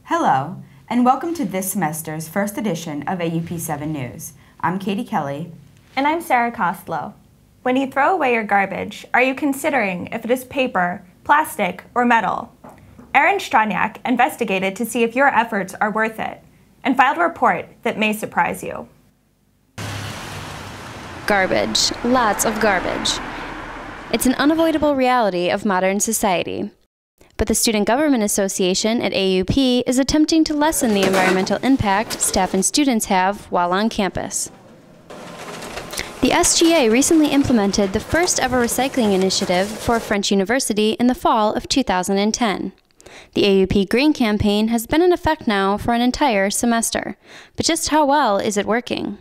Hello, and welcome to this semester's first edition of AUP7 News. I'm Katie Kelly. And I'm Sarah Costlow. When you throw away your garbage, are you considering if it is paper, plastic, or metal? Erin Stranyak investigated to see if your efforts are worth it, and filed a report that may surprise you. Garbage. Lots of garbage. It's an unavoidable reality of modern society. But the Student Government Association at AUP is attempting to lessen the environmental impact staff and students have while on campus. The SGA recently implemented the first ever recycling initiative for French University in the fall of 2010. The AUP Green campaign has been in effect now for an entire semester. But just how well is it working?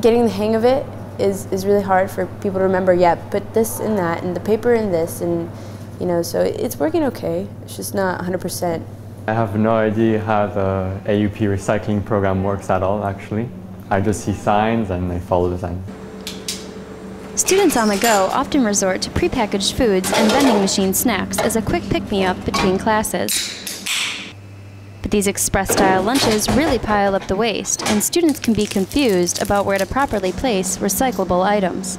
Getting the hang of it is really hard for people to remember, yeah, but this and that, and the paper and this, and you know, so it's working okay. It's just not 100%. I have no idea how the AUP recycling program works at all, actually. I just see signs and I follow the signs. Students on the go often resort to prepackaged foods and vending machine snacks as a quick pick-me-up between classes. But these express-style lunches really pile up the waste, and students can be confused about where to properly place recyclable items.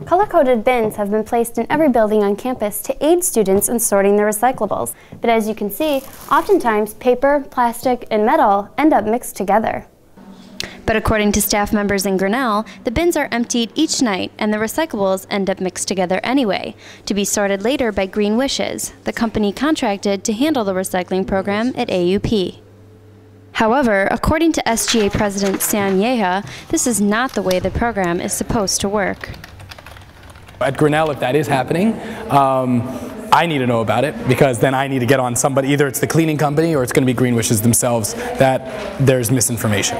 Color-coded bins have been placed in every building on campus to aid students in sorting their recyclables. But as you can see, oftentimes paper, plastic, and metal end up mixed together. But according to staff members in Grinnell, the bins are emptied each night and the recyclables end up mixed together anyway, to be sorted later by Green Wishes, the company contracted to handle the recycling program at AUP. However, according to SGA President Sam Yeha, this is not the way the program is supposed to work. At Grinnell, if that is happening, I need to know about it, because then I need to get on somebody, either it's the cleaning company or it's going to be Green Wishes themselves, that there's misinformation.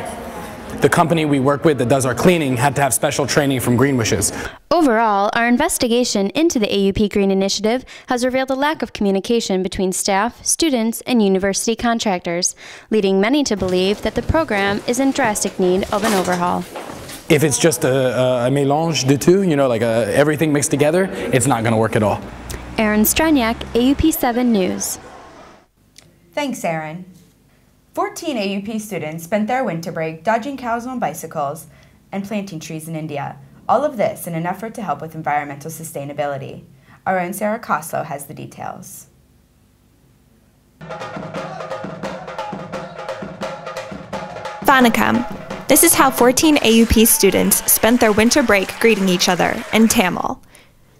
The company we work with that does our cleaning had to have special training from Green Wishes. Overall, our investigation into the AUP Green Initiative has revealed a lack of communication between staff, students, and university contractors, leading many to believe that the program is in drastic need of an overhaul. If it's just a mélange de tout, you know, like everything mixed together, it's not going to work at all. Erin Stranyak, AUP7 News. Thanks, Erin. 14 AUP students spent their winter break dodging cows on bicycles and planting trees in India. All of this in an effort to help with environmental sustainability. Our own Sarah Costlow has the details. Vanakkam. This is how 14 AUP students spent their winter break greeting each other in Tamil.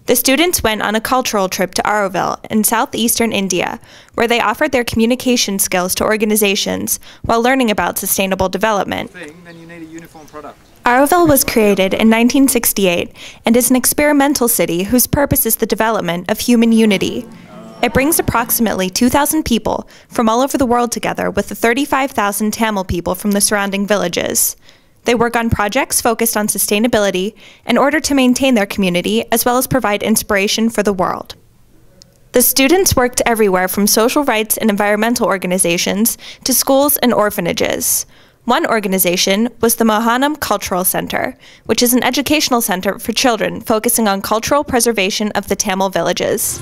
The students went on a cultural trip to Auroville in southeastern India, where they offered their communication skills to organizations while learning about sustainable development. Auroville was created in 1968 and is an experimental city whose purpose is the development of human unity. It brings approximately 2,000 people from all over the world together with the 35,000 Tamil people from the surrounding villages. They work on projects focused on sustainability in order to maintain their community as well as provide inspiration for the world. The students worked everywhere from social rights and environmental organizations to schools and orphanages. One organization was the Mohanam Cultural Center, which is an educational center for children focusing on cultural preservation of the Tamil villages.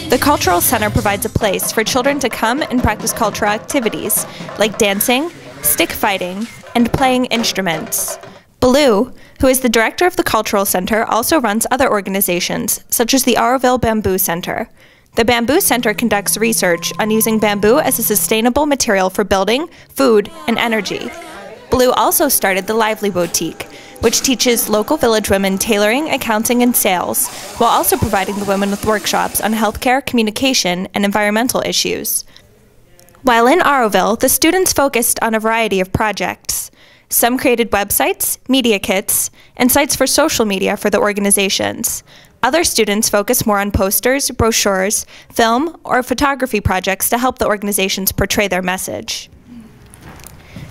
The Cultural Center provides a place for children to come and practice cultural activities like dancing, stick fighting, and playing instruments. Baloo, who is the director of the Cultural Center, also runs other organizations, such as the Auroville Bamboo Center. The Bamboo Center conducts research on using bamboo as a sustainable material for building, food, and energy. Baloo also started the Lively Boutique, which teaches local village women tailoring, accounting, and sales, while also providing the women with workshops on healthcare, communication, and environmental issues. While in Auroville, the students focused on a variety of projects. Some created websites, media kits, and sites for social media for the organizations. Other students focus more on posters, brochures, film, or photography projects to help the organizations portray their message.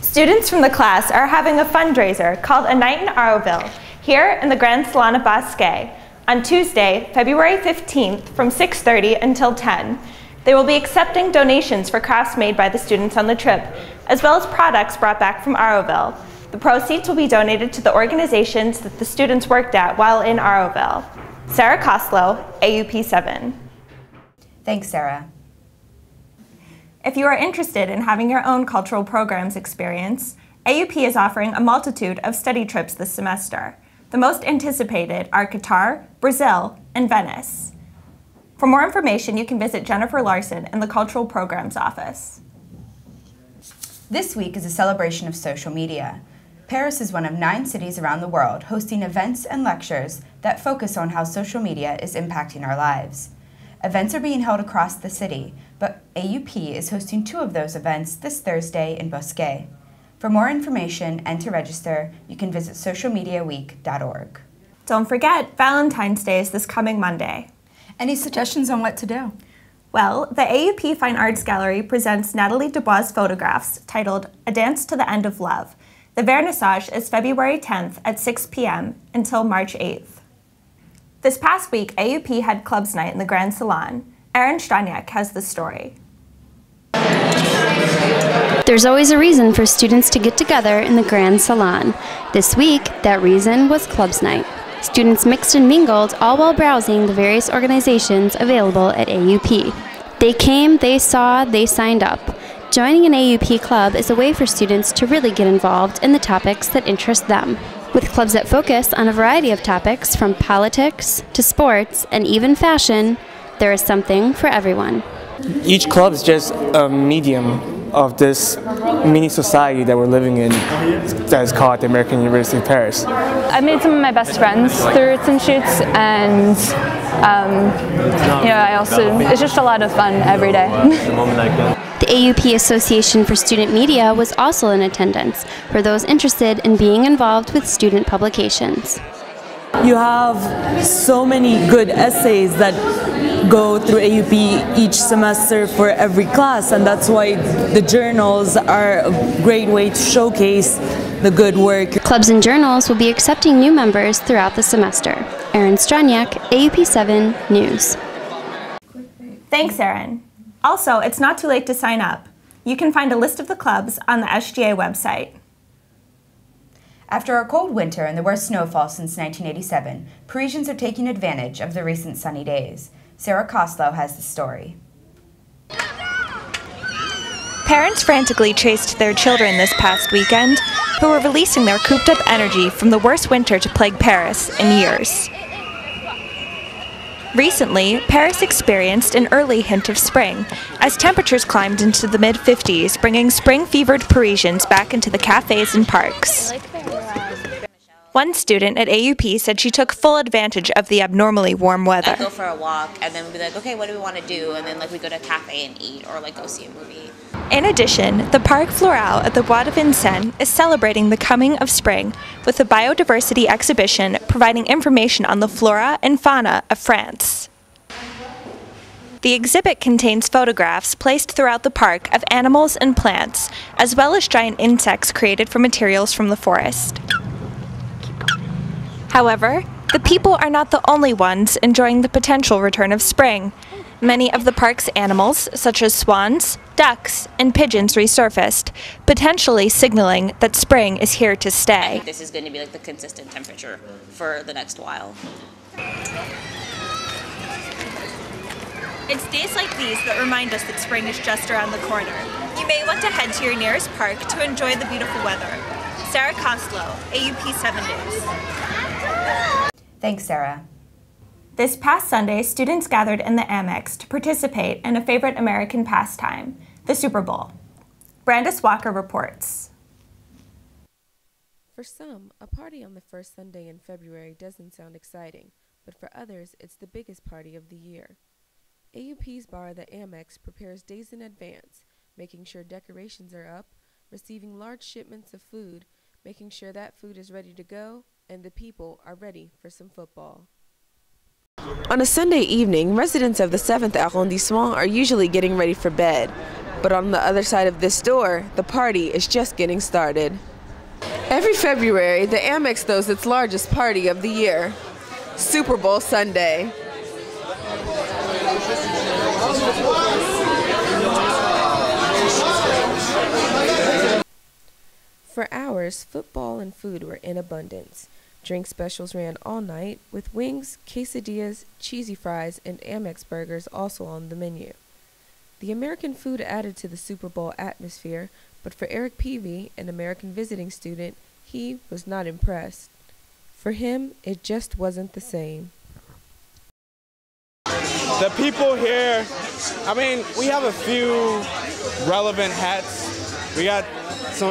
Students from the class are having a fundraiser called A Night in Auroville here in the Grand Salon of Basque on Tuesday, February 15th from 6:30 until 10. They will be accepting donations for crafts made by the students on the trip, as well as products brought back from Auroville. The proceeds will be donated to the organizations that the students worked at while in Auroville. Sarah Costlow, AUP7. Thanks, Sarah. If you are interested in having your own cultural programs experience, AUP is offering a multitude of study trips this semester. The most anticipated are Qatar, Brazil, and Venice. For more information, you can visit Jennifer Larson in the Cultural Programs Office. This week is a celebration of social media. Paris is one of 9 cities around the world hosting events and lectures that focus on how social media is impacting our lives. Events are being held across the city, but AUP is hosting 2 of those events this Thursday in Bosquet. For more information and to register, you can visit socialmediaweek.org. Don't forget, Valentine's Day is this coming Monday. Any suggestions on what to do? Well, the AUP Fine Arts Gallery presents Natalie Dubois' photographs titled A Dance to the End of Love. The vernissage is February 10th at 6 p.m. until March 8th. This past week, AUP had Clubs Night in the Grand Salon. Erin Stranyak has the story. There's always a reason for students to get together in the Grand Salon. This week, that reason was Clubs Night. Students mixed and mingled, all while browsing the various organizations available at AUP. They came, they saw, they signed up. Joining an AUP club is a way for students to really get involved in the topics that interest them. With clubs that focus on a variety of topics from politics to sports and even fashion, there is something for everyone. Each club is just a medium of this mini society that we're living in that is called the American University of Paris. I made some of my best friends through Roots and Shoots, and it's just a lot of fun every day. The AUP Association for Student Media was also in attendance for those interested in being involved with student publications. You have so many good essays that go through AUP each semester for every class, and that's why the journals are a great way to showcase the good work. Clubs and journals will be accepting new members throughout the semester. Erin Stranyak, AUP7 News. Thanks, Erin. Also, it's not too late to sign up. You can find a list of the clubs on the SGA website. After a cold winter and the worst snowfall since 1987, Parisians are taking advantage of the recent sunny days. Sarah Costlow has the story. Parents frantically chased their children this past weekend, who were releasing their cooped-up energy from the worst winter to plague Paris in years. Recently, Paris experienced an early hint of spring, as temperatures climbed into the mid-50s, bringing spring-fevered Parisians back into the cafes and parks. One student at AUP said she took full advantage of the abnormally warm weather. I'd go for a walk, and then we'd be like, okay, what do we want to do? And then we go to a cafe and eat, or go see a movie. In addition, the Parc Floral at the Bois de Vincennes is celebrating the coming of spring with a biodiversity exhibition providing information on the flora and fauna of France. The exhibit contains photographs placed throughout the park of animals and plants, as well as giant insects created from materials from the forest. However, the people are not the only ones enjoying the potential return of spring. Many of the park's animals, such as swans, ducks, and pigeons, resurfaced, potentially signaling that spring is here to stay. I think this is going to be the consistent temperature for the next while. It's days like these that remind us that spring is just around the corner. You may want to head to your nearest park to enjoy the beautiful weather. Sarah Costlow, AUP7 News. Thanks, Sarah. This past Sunday, students gathered in the Amex to participate in a favorite American pastime, the Super Bowl. Brandice Walker reports. For some, a party on the first Sunday in February doesn't sound exciting, but for others, it's the biggest party of the year. AUP's bar, the Amex, prepares days in advance, making sure decorations are up, receiving large shipments of food, making sure that food is ready to go, and the people are ready for some football. On a Sunday evening, residents of the 7th arrondissement are usually getting ready for bed. But on the other side of this door, the party is just getting started. Every February, the Amex throws its largest party of the year, Super Bowl Sunday. For hours, football and food were in abundance. Drink specials ran all night, with wings, quesadillas, cheesy fries, and Amex burgers also on the menu. The American food added to the Super Bowl atmosphere, but for Eric Peavy, an American visiting student, he was not impressed. For him, it just wasn't the same. The people here, I mean, we have a few relevant hats. We got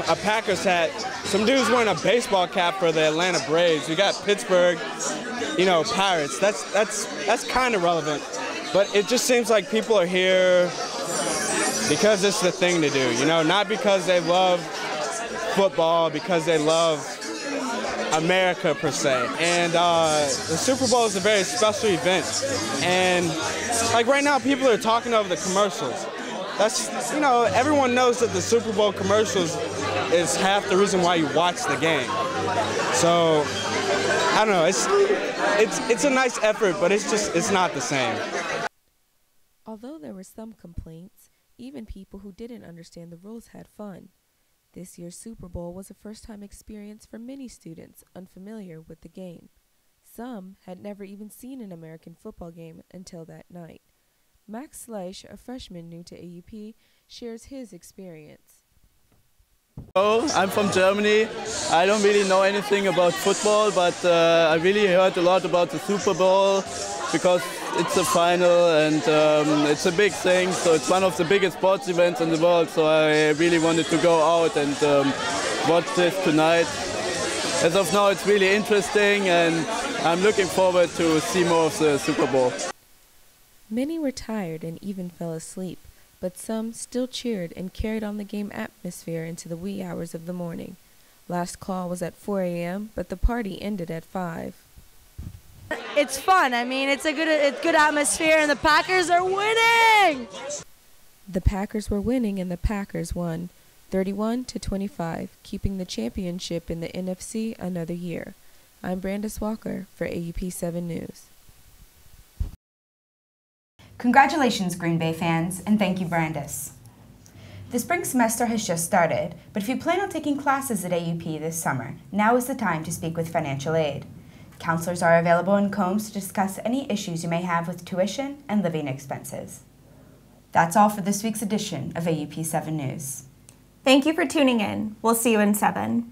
a Packers hat. Some dude's wearing a baseball cap for the Atlanta Braves. We got Pittsburgh, Pirates. That's kind of relevant. But it just seems like people are here because it's the thing to do, not because they love football, because they love America per se. And the Super Bowl is a very special event. And like right now, people are talking over the commercials. That's, everyone knows that the Super Bowl commercials is half the reason why you watch the game. So, I don't know, it's a nice effort, but it's not the same. Although there were some complaints, even people who didn't understand the rules had fun. This year's Super Bowl was a first-time experience for many students unfamiliar with the game. Some had never even seen an American football game until that night. Max Sleisch, a freshman new to AUP, shares his experience. I'm from Germany. I don't really know anything about football, but I really heard a lot about the Super Bowl because it's a final and it's a big thing, so it's one of the biggest sports events in the world, so I really wanted to go out and watch this tonight. As of now, it's really interesting and I'm looking forward to see more of the Super Bowl. Many were tired and even fell asleep, but some still cheered and carried on the game atmosphere into the wee hours of the morning. Last call was at 4 a.m., but the party ended at 5. It's fun. I mean, it's good atmosphere, and the Packers are winning! The Packers were winning, and the Packers won, 31-25, keeping the championship in the NFC another year. I'm Brandice Walker for AUP7 News. Congratulations, Green Bay fans, and thank you, Brandice. The spring semester has just started, but if you plan on taking classes at AUP this summer, now is the time to speak with financial aid. Counselors are available in Combs to discuss any issues you may have with tuition and living expenses. That's all for this week's edition of AUP7 News. Thank you for tuning in. We'll see you in 7.